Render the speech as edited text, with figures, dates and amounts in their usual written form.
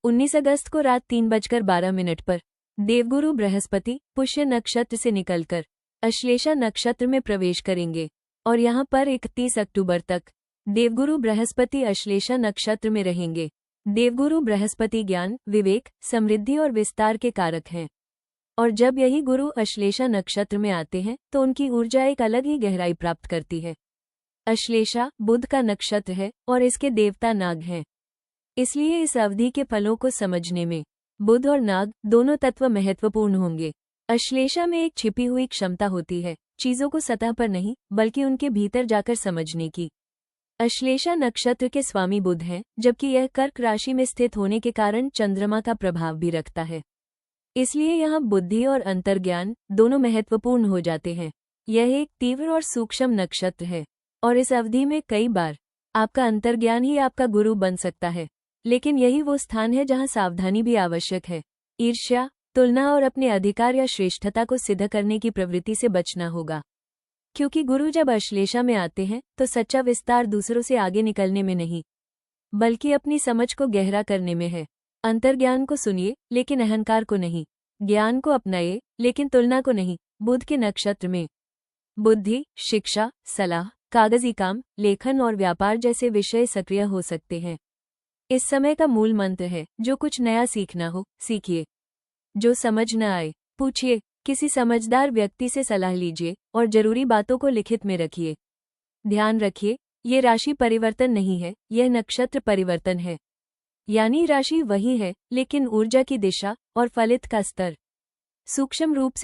19 अगस्त को रात 3:12 पर देवगुरु बृहस्पति पुष्य नक्षत्र से निकलकर अश्लेषा नक्षत्र में प्रवेश करेंगे और यहाँ पर 31 अक्टूबर तक देवगुरु बृहस्पति अश्लेषा नक्षत्र में रहेंगे। देवगुरु बृहस्पति ज्ञान, विवेक, समृद्धि और विस्तार के कारक हैं और जब यही गुरु अश्लेषा नक्षत्र में आते हैं तो उनकी ऊर्जा एक अलग ही गहराई प्राप्त करती है। अश्लेषा बुध का नक्षत्र है और इसके देवता नाग हैं, इसलिए इस अवधि के फलों को समझने में बुध और नाग दोनों तत्व महत्वपूर्ण होंगे। अश्लेषा में एक छिपी हुई क्षमता होती है, चीजों को सतह पर नहीं बल्कि उनके भीतर जाकर समझने की। अश्लेषा नक्षत्र के स्वामी बुध हैं, जबकि यह कर्क राशि में स्थित होने के कारण चंद्रमा का प्रभाव भी रखता है, इसलिए यहाँ बुद्धि और अंतर्ज्ञान दोनों महत्वपूर्ण हो जाते हैं। यह एक तीव्र और सूक्ष्म नक्षत्र है और इस अवधि में कई बार आपका अंतर्ज्ञान ही आपका गुरु बन सकता है, लेकिन यही वो स्थान है जहाँ सावधानी भी आवश्यक है। ईर्ष्या, तुलना और अपने अधिकार या श्रेष्ठता को सिद्ध करने की प्रवृत्ति से बचना होगा, क्योंकि गुरु जब अश्लेषा में आते हैं तो सच्चा विस्तार दूसरों से आगे निकलने में नहीं बल्कि अपनी समझ को गहरा करने में है। अंतर्ज्ञान को सुनिए लेकिन अहंकार को नहीं, ज्ञान को अपनाइए लेकिन तुलना को नहीं। बुध के नक्षत्र में बुद्धि, शिक्षा, सलाह, कागजी काम, लेखन और व्यापार जैसे विषय सक्रिय हो सकते हैं। इस समय का मूल मंत्र है, जो कुछ नया सीखना हो सीखिए, जो समझ न आए पूछिए, किसी समझदार व्यक्ति से सलाह लीजिए और जरूरी बातों को लिखित में रखिए। ध्यान रखिए, ये राशि परिवर्तन नहीं है, यह नक्षत्र परिवर्तन है। यानी राशि वही है लेकिन ऊर्जा की दिशा और फलित का स्तर सूक्ष्म रूप से